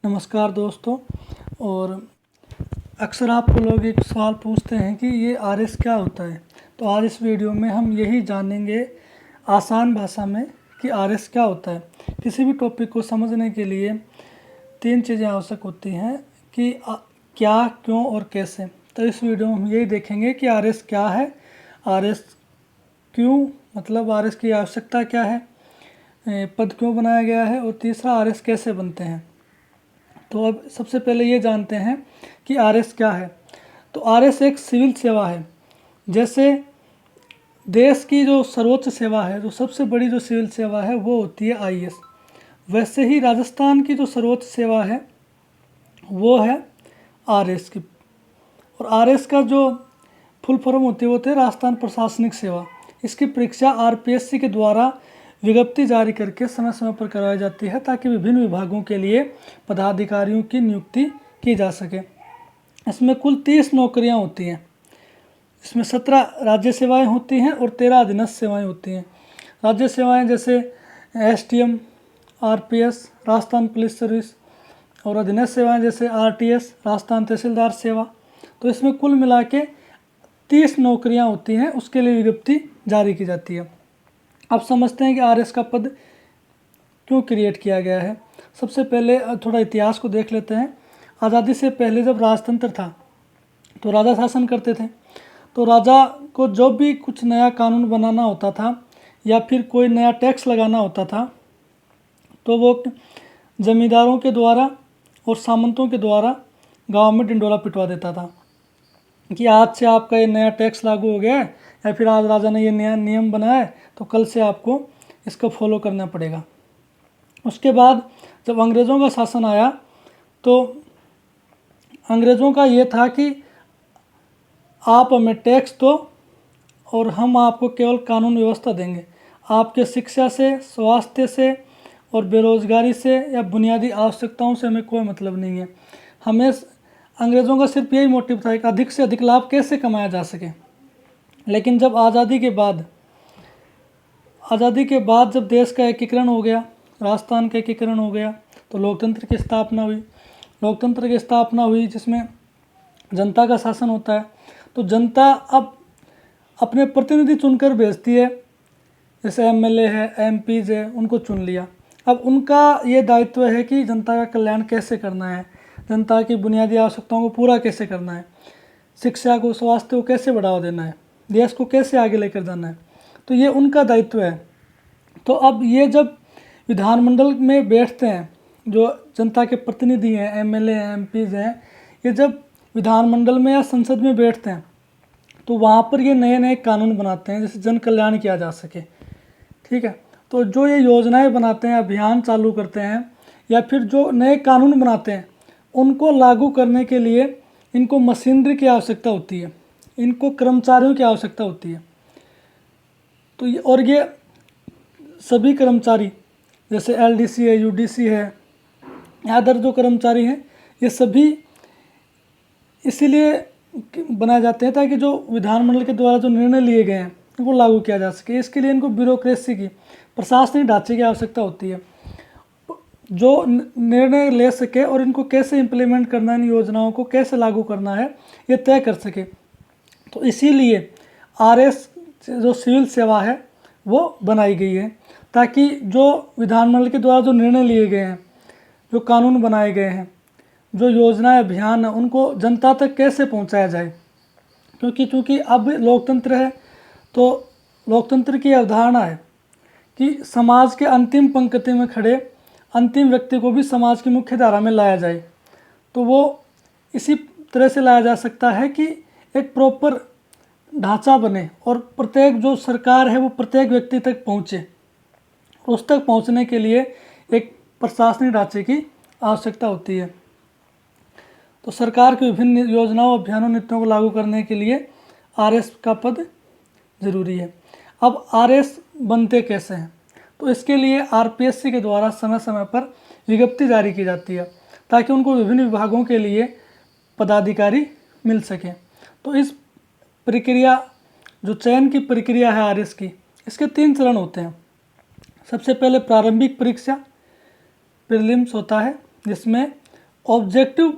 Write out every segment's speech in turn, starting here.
नमस्कार दोस्तों। और अक्सर आपको लोग एक सवाल पूछते हैं कि ये आरएस क्या होता है। तो आज इस वीडियो में हम यही जानेंगे आसान भाषा में कि आरएस क्या होता है। किसी भी टॉपिक को समझने के लिए तीन चीज़ें आवश्यक होती हैं कि क्या, क्यों और कैसे। तो इस वीडियो में हम यही देखेंगे कि आरएस क्या है, आरएस क्यों, मतलब आरएस की आवश्यकता क्या है, पद क्यों बनाया गया है, और तीसरा आरएस कैसे बनते हैं। तो अब सबसे पहले ये जानते हैं कि आरएस क्या है। तो आरएस एक सिविल सेवा है। जैसे देश की जो सर्वोच्च सेवा है, जो सबसे बड़ी जो सिविल सेवा है वो होती है आईएएस। वैसे ही राजस्थान की जो सर्वोच्च सेवा है वो है आरएस की। और आरएस का जो फुल फॉर्म होती है वो होती है राजस्थान प्रशासनिक सेवा। इसकी परीक्षा आरपीएससी के द्वारा विज्ञप्ति जारी करके समय समय पर करवाई जाती है ताकि विभिन्न विभागों के लिए पदाधिकारियों की नियुक्ति की जा सके। इसमें कुल 30 नौकरियां होती हैं। इसमें 17 राज्य सेवाएं होती हैं और 13 अधीनस्थ सेवाएं होती हैं। राज्य सेवाएं जैसे STM, RPS, Rajasthan police service, और अधीनस्थ सेवाएं जैसे आरटीएस, राजस्थान तहसीलदार सेवा। तो इसमें कुल मिला के 30 नौकरियां होती हैं, उसके लिए विज्ञप्ति जारी की जाती है। अब समझते हैं कि आरएस का पद क्यों क्रिएट किया गया है। सबसे पहले थोड़ा इतिहास को देख लेते हैं। आज़ादी से पहले जब राजतंत्र था तो राजा शासन करते थे। तो राजा को जब भी कुछ नया कानून बनाना होता था या फिर कोई नया टैक्स लगाना होता था तो वो जमींदारों के द्वारा और सामंतों के द्वारा गांव में डिंडोरा पिटवा देता था कि आज से आपका ये नया टैक्स लागू हो गया है, या फिर आज राजा ने ये नया नियम बनाया है तो कल से आपको इसको फॉलो करना पड़ेगा। उसके बाद जब अंग्रेज़ों का शासन आया तो अंग्रेज़ों का ये था कि आप हमें टैक्स दो और हम आपको केवल कानून व्यवस्था देंगे। आपके शिक्षा से, स्वास्थ्य से और बेरोजगारी से या बुनियादी आवश्यकताओं से हमें कोई मतलब नहीं है। हमें अंग्रेज़ों का सिर्फ यही मोटिव था कि अधिक से अधिक लाभ कैसे कमाया जा सके। लेकिन जब आज़ादी के बाद जब देश का एकीकरण हो गया, राजस्थान का एकीकरण हो गया, तो लोकतंत्र की स्थापना हुई जिसमें जनता का शासन होता है। तो जनता अब अपने प्रतिनिधि चुनकर भेजती है, जैसे एमएलए है, एमपीज है, उनको चुन लिया। अब उनका ये दायित्व है कि जनता का कल्याण कैसे करना है, जनता की बुनियादी आवश्यकताओं को पूरा कैसे करना है, शिक्षा को, स्वास्थ्य को कैसे बढ़ावा देना है, देश को कैसे आगे लेकर जाना है। तो ये उनका दायित्व है। तो अब ये जब विधानमंडल में बैठते हैं, जो जनता के प्रतिनिधि हैं, एमएलए हैं, एमपीज हैं, ये जब विधानमंडल में या संसद में बैठते हैं तो वहाँ पर ये नए नए कानून बनाते हैं जिससे जन कल्याण किया जा सके। ठीक है। तो जो ये योजनाएं बनाते हैं, अभियान चालू करते हैं, या फिर जो नए कानून बनाते हैं, उनको लागू करने के लिए इनको मशीनरी की आवश्यकता होती है, इनको कर्मचारियों की आवश्यकता होती है। तो ये सभी कर्मचारी जैसे एलडीसी है, यूडीसी है, अदर जो कर्मचारी हैं, ये सभी इसीलिए बनाए जाते हैं ताकि जो विधानमंडल के द्वारा जो निर्णय लिए गए हैं उनको लागू किया जा सके। इसके लिए इनको ब्यूरोक्रेसी की, प्रशासनिक ढांचे की आवश्यकता होती है जो निर्णय ले सके और इनको कैसे इम्प्लीमेंट करना है, इन योजनाओं को कैसे लागू करना है, ये तय कर सके। तो इसीलिए आरएस जो सिविल सेवा है वो बनाई गई है ताकि जो विधानमंडल के द्वारा जो निर्णय लिए गए हैं, जो कानून बनाए गए हैं, जो योजनाएं, अभियान है, उनको जनता तक कैसे पहुंचाया जाए। क्योंकि अब लोकतंत्र है तो लोकतंत्र की अवधारणा है कि समाज के अंतिम पंक्ति में खड़े अंतिम व्यक्ति को भी समाज की मुख्य धारा में लाया जाए। तो वो इसी तरह से लाया जा सकता है कि एक प्रॉपर ढांचा बने और प्रत्येक जो सरकार है वो प्रत्येक व्यक्ति तक पहुँचे। उस तक पहुँचने के लिए एक प्रशासनिक ढांचे की आवश्यकता होती है। तो सरकार की विभिन्न योजनाओं, अभियानों, नीतियों को लागू करने के लिए आरएस का पद जरूरी है। अब आरएस बनते कैसे हैं? तो इसके लिए आरपीएससी के द्वारा समय समय पर विज्ञप्ति जारी की जाती है ताकि उनको विभिन्न विभागों के लिए पदाधिकारी मिल सकें। तो इस प्रक्रिया, जो चयन की प्रक्रिया है आरएस की, इसके 3 चरण होते हैं। सबसे पहले प्रारंभिक परीक्षा प्रीलिम्स होता है जिसमें ऑब्जेक्टिव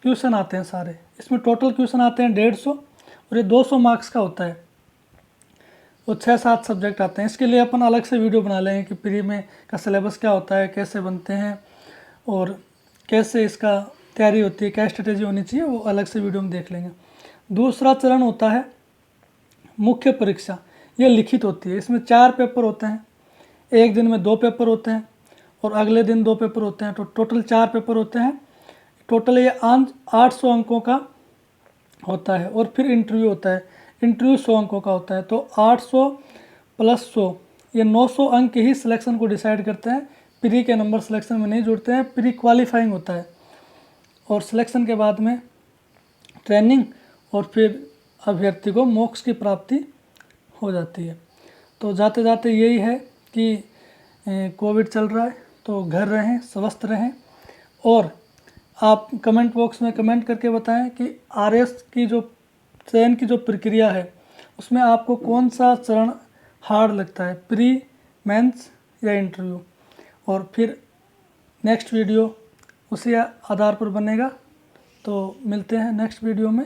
क्वेश्चन आते हैं सारे, इसमें टोटल क्वेश्चन आते हैं 150 और ये 200 मार्क्स का होता है। वो 6-7 सब्जेक्ट आते हैं। इसके लिए अपन अलग से वीडियो बना लेंगे कि प्री में का सिलेबस क्या होता है, कैसे बनते हैं और कैसे इसका तैयारी होती है, क्या स्ट्रेटेजी होनी चाहिए, वो अलग से वीडियो में देख लेंगे। दूसरा चरण होता है मुख्य परीक्षा। ये लिखित होती है, इसमें 4 पेपर होते हैं, एक दिन में 2 पेपर होते हैं और अगले दिन 2 पेपर होते हैं, तो टोटल 4 पेपर होते हैं। टोटल ये 800 अंकों का होता है और फिर इंटरव्यू होता है, इंटरव्यू 100 अंकों का होता है। तो 800 प्लस 100 ये 900 अंक ही सिलेक्शन को डिसाइड करते हैं। प्री के नंबर सिलेक्शन में नहीं जुड़ते हैं, प्री क्वालिफाइंग होता है और सिलेक्शन के बाद में ट्रेनिंग और फिर अभ्यर्थी को मोक्ष की प्राप्ति हो जाती है। तो जाते जाते यही है कि कोविड चल रहा है तो घर रहें, स्वस्थ रहें और आप कमेंट बॉक्स में कमेंट करके बताएं कि आरएस की जो चयन की जो प्रक्रिया है उसमें आपको कौन सा चरण हार्ड लगता है, प्री, मेंस या इंटरव्यू। और फिर नेक्स्ट वीडियो उसी आधार पर बनेगा। तो मिलते हैं नेक्स्ट वीडियो में।